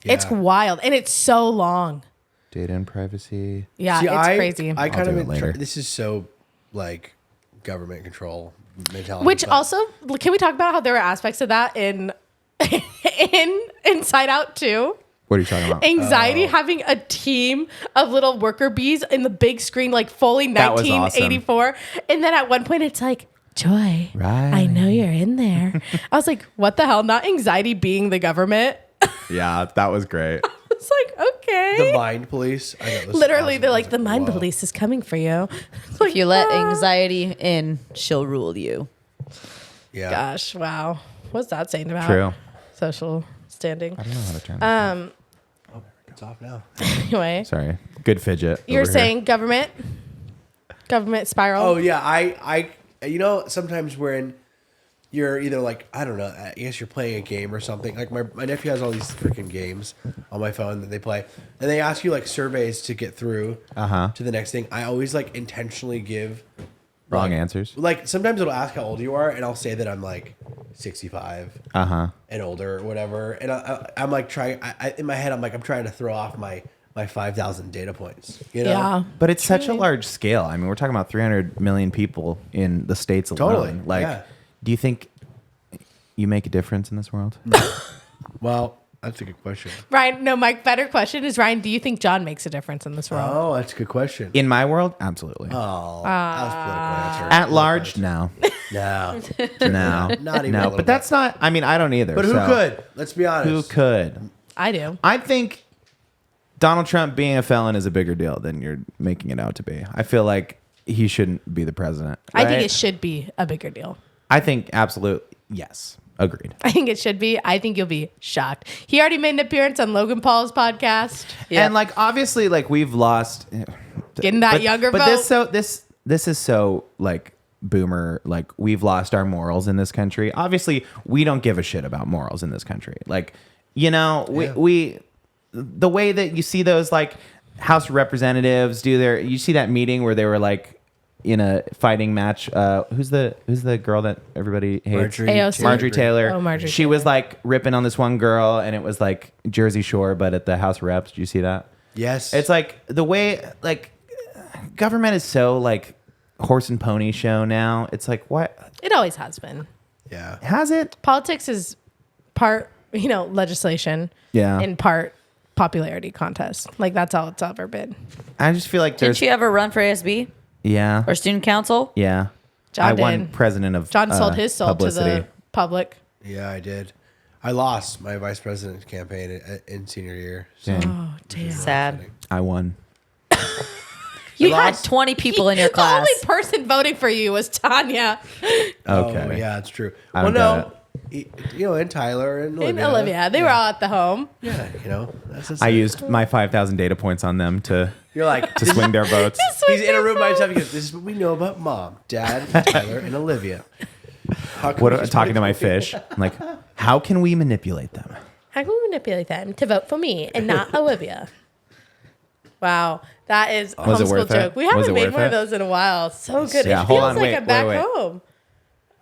It's
Yeah.
wild, and it's so long.
Data and privacy.
Yeah,
See,
it's crazy.
I kind
do
of
it later.
this is so like government control mentality.
Which
but-
also, can we talk about how there were aspects of that in Inside Out too?
What are you talking about?
Anxiety having a team of little worker bees in the big screen, like fully
That was
1984. And then at one point, it's like, Joy,
Right.
I know you're in there. I was like, what the hell? Not anxiety being the government.
Yeah, that was great.
It's like, okay.
the mind police. I know, this is
Literally,
awesome.
they're
I was
like, the mind
whoa.
police is coming for you. It's like,
If you let
ah.
anxiety in, she'll rule you.
Yeah.
Gosh, wow. What's that saying about
True.
social standing?
I don't know how to turn this on.
It's off now.
Anyway,
Sorry. Good fidget.
you're
over here.
saying government spiral.
Oh yeah, I you know sometimes when you're either like I don't know, I guess you're playing a game or something. Like my nephew has all these freaking games on my phone that they play, and they ask you like surveys to get through to the next thing. I always like intentionally give
Wrong
like,
answers.
Like sometimes it'll ask how old you are, and I'll say that I'm like 65 and older or whatever, and I'm like trying. In my head, I'm like I'm trying to throw off my 5,000 data points. You know?
Yeah.
But it's such a large scale. I mean, we're talking about 300 million people in the States alone.
Totally,
Like,
yeah.
do you think you make a difference in this world?
Well, that's a good question.
Ryan, no, my better question is, Ryan, do you think John makes a difference in this world?
Oh, that's a good question.
In my world, absolutely.
Oh, that was a political answer.
At large, no.
No.
No.
Not even a
No,
little
but
bit.
that's not, I mean, I don't either.
But who
so-
could? Let's be honest.
Who could?
I do.
I think Donald Trump being a felon is a bigger deal than you're making it out to be. I feel like he shouldn't be the president.
I think
right?
it should be a bigger deal.
I think absolute yes. Agreed.
I think it should be. I think you'll be shocked. He already made an appearance on Logan Paul's podcast.
Yeah.
And like obviously like we've lost
Getting that younger
but
vote.
this is so like boomer, like we've lost our morals in this country. Obviously, we don't give a shit about morals in this country. Like, you know, we the way that you see those like House of Representatives do their you see that meeting where they were like in a fighting match. Who's the girl that everybody hates?
AOC.
Marjorie Taylor.
Oh, Marjorie
She was like ripping on this one girl, and it was like Jersey Shore, but at the House of Reps. Did you see that?
Yes.
It's like the way like government is so like horse and pony show now. It's like what
It always has been.
yeah.
has it?
Politics is part, legislation.
Yeah.
And part popularity contest. Like that's all it's ever been.
I just feel like
Didn't
there's
she ever run for ASB
yeah
or student council?
yeah.
John
I won
did.
president of
John sold his soul
publicity.
to the public.
Yeah, I did. I lost my vice president campaign in senior year. So
Dang.
Oh, damn.
Sad.
I won.
You
I
had
lost.
20 people in your
The
class.
only person voting for you was Tanya
Okay.
Oh, yeah, that's true.
I
Well,
don't
no. And Tyler and Olivia.
and Olivia. They were all at the home.
Yeah, that's
I used my 5,000 data points on them to
You're like,
to swing their votes.
he's in a room by himself. He goes, this is what we know about Mom, Dad, Tyler, and Olivia. How come
What
we
am
just
talking to
put-
my fish? I'm like, how can we manipulate them?
How can we manipulate them to vote for me and not Olivia? Wow, that is a
Was it
homeschool
worth it?
joke. We
Was
haven't
it
made
worth
one of
it?
those in a while. So good.
Yeah,
It
hold
feels
on,
like
wait,
I'm back
wait.
home.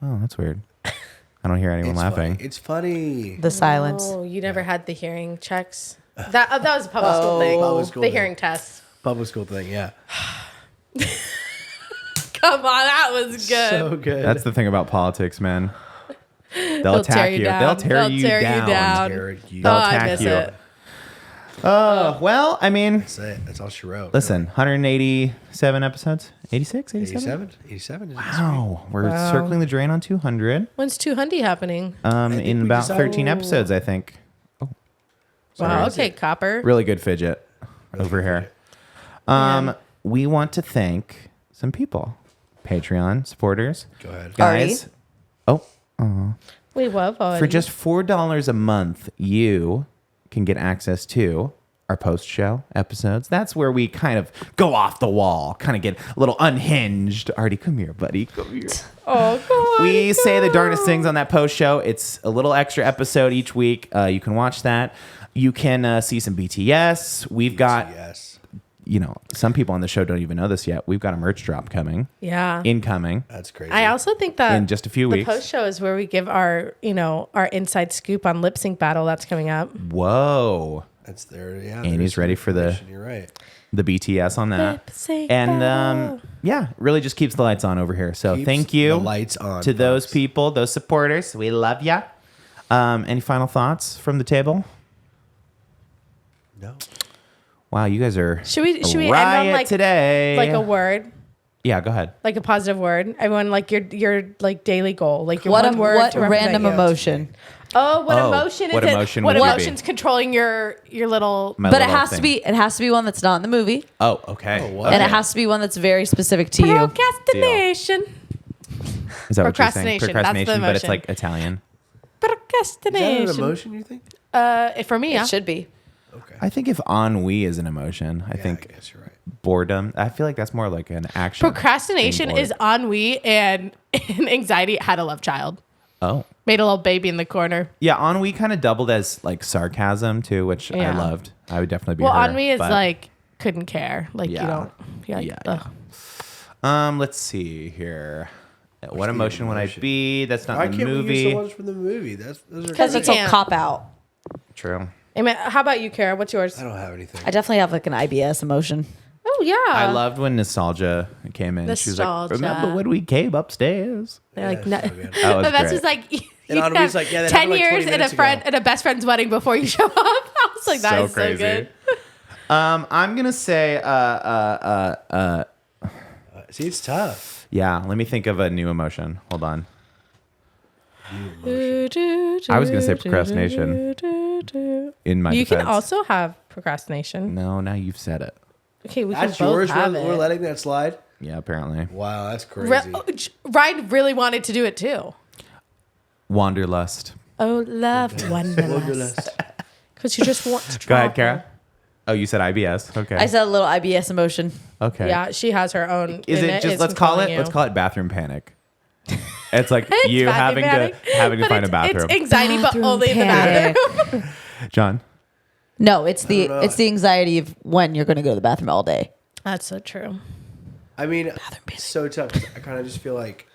Oh, that's weird. I don't hear anyone
It's
laughing.
funny. It's funny.
The silence.
Oh, you never had the hearing checks? That was a public school thing.
Public school
The
thing.
hearing tests.
Public school thing, yeah.
Come on, that was good.
So good.
That's the thing about politics, man. They'll
They'll
attack
tear
you.
you down.
They'll tear
They'll
you
tear you
down.
down.
Tear you.
They'll
Oh, I
attack
miss
you.
it.
Oh, well, I mean,
That's it. That's all she wrote.
listen, 187 episodes? 86? 87?
87?
Wow. We're
Wow.
circling the drain on 200
When's 200 happening?
think
in
we
about
just-
13
Oh.
episodes, I think.
Wow. Okay, Copper.
Really good fidget over here. We want to thank some people. Patreon supporters.
Go ahead.
Guys. Oh.
We love all
For just $4 a month, you can get access to our post-show episodes. That's where we kind of go off the wall, kind of get a little unhinged. Artie, come here, buddy. Come here.
Oh, God.
We say the darndest things on that post-show. It's a little extra episode each week. You can watch that. You can see some BTS. We've got, some people on the show don't even know this yet. We've got a merch drop coming.
Yeah.
Incoming.
That's crazy.
I also think that
In just a few weeks.
the post show is where we give our inside scoop on lip sync battle that's coming up.
Whoa.
That's there. Yeah.
Annie's ready for
You're right.
the BTS on that.
Lip sync
And
battle.
really just keeps the lights on over here. So
Keeps
thank you
the lights on,
to those
folks.
people, those supporters. We love ya. Any final thoughts from the table?
No.
Wow, you guys are
Should we end on
riot today.
like a word,
Yeah, go ahead.
like a positive word? Everyone, like your like daily goal, like your
What
one word.
what
to represent
random
you.
emotion?
Oh, what
Oh,
emotion is
what
it?
emotion
What
would it be?
emotion's controlling your little?
My
But it
little
has
thing.
to be. It has to be one that's not in the movie,
Oh, okay.
Oh, wow.
and it has to be one that's very specific to you.
Procrastination.
Is that what you're saying?
Procrastination, that's the
Procrastination, but it's
emotion.
like Italian.
Is that an
Procrastination.
emotion, you think?
For me, yeah.
It should be.
Okay.
I think if ennui is an emotion, I
Yeah,
think
I guess you're right.
boredom. I feel like that's more like an action.
Procrastination
Being
is ennui, and anxiety had a love child.
Oh.
Made a little baby in the corner.
Yeah, ennui kind of doubled as like sarcasm too, which I
Yeah.
loved. I would definitely be
Well,
her,
ennui is
but-
like couldn't care. Like
Yeah.
you don't. You're like,
Yeah,
ugh.
Let's see here. What emotion would I be? That's not
Why
in the
can't we
movie.
use the ones from the movie? Those are
Because
you
it's a
can't.
cop out.
True.
Amen. How about you, Kara? What's yours?
I don't have anything.
I definitely have like an IBS emotion.
Oh yeah.
I loved when nostalgia came in. She was like,
Nostalgia.
"Remember when we came upstairs?"
They're like,
Yeah,
no.
so good.
That was
But that's
great.
just like you
And
have
Henri's like, yeah, that
10
happened like 20
years and a
minutes
friend
ago.
and a best friend's wedding before you show up. I was like, that is so good.
I'm gonna say,
See, it's tough.
yeah. Let me think of a new emotion. Hold on. I was gonna say procrastination. In my
You
defense.
can also have procrastination.
No, now you've said it.
Okay, we
That's
can both
yours.
have
We're
it.
letting that slide.
Yeah, apparently.
Wow, that's crazy.
Ryan really wanted to do it too.
Wanderlust.
Oh, love wanderlust. Because you just want to
Go
travel.
ahead, Kara. Oh, you said IBS. Okay.
I said a little IBS emotion.
okay.
Yeah, she has her own.
Is
and
it just
is
let's call it
controlling you.
bathroom panic. It's like
It's
you
bathroom
having
panic,
to
but
find a
it's-
bathroom.
It's anxiety, but only in the
panic.
bathroom.
John.
No, it's the
know.
it's the anxiety of when you're going to go to the bathroom all day.
That's so true.
I mean, it's so tough. 'Cause I kind of just feel like,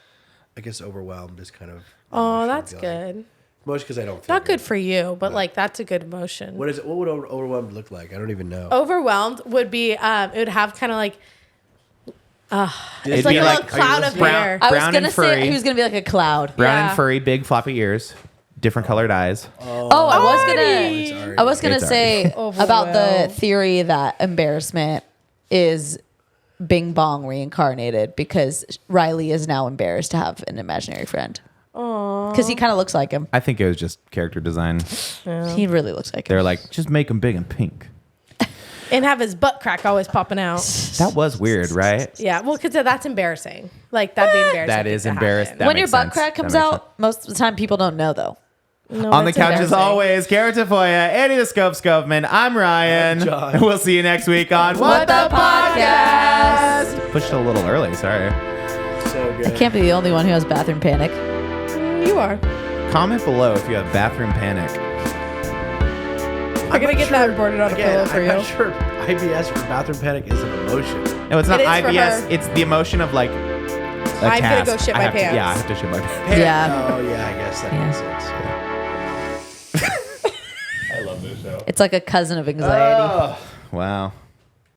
I guess, overwhelmed is kind of.
Oh, that's good.
Most because I don't feel
Not good for you, but like that's a good emotion.
What is it? What would overwhelmed look like? I don't even know.
Overwhelmed would be it would have kind of like
It'd
it's like
be
a
like
little cloud of
brown-
hair.
I was
Brown
going to
and
say
furry.
he was going to be like a cloud.
Brown
Yeah.
and furry, big floppy ears, different colored eyes.
Oh, I was going
It's
to
already-
I was going
It's
to say about the
Overwhelmed.
theory that embarrassment is Bing Bong reincarnated because Riley is now embarrassed to have an imaginary friend. Because he kind of looks like him.
I think it was just character design.
He really looks like him.
They're like, just make him big and pink.
And have his butt crack always popping out.
That was weird, right?
Yeah, well, because that's embarrassing. Like that'd be embarrassing.
That
thing
is
to
embarrassing.
happen.
That
When your
makes
butt
sense.
crack
That
comes
makes
out, most of the time people don't know though.
No,
On the
that's
couch, as
embarrassing.
always, Kara Tafoya, Andy the Scope Scopeman. I'm Ryan.
I'm John.
We'll see you next week on
What the Podcast?
Pushed it a little early. Sorry.
So good.
I can't be the only one who has bathroom panic.
You are.
Comment below if you have bathroom panic.
I'm gonna get that boarded on a pillow for
I'm
you.
not sure IBS for bathroom panic is an emotion.
No, it's not
It is for
IBS.
her.
It's the emotion of like.
I'm gonna go shit my pants.
Yeah, I have to shit my pants.
Yeah.
Oh yeah, I guess that makes sense. Yeah.
I love this show.
It's like a cousin of anxiety.
Wow.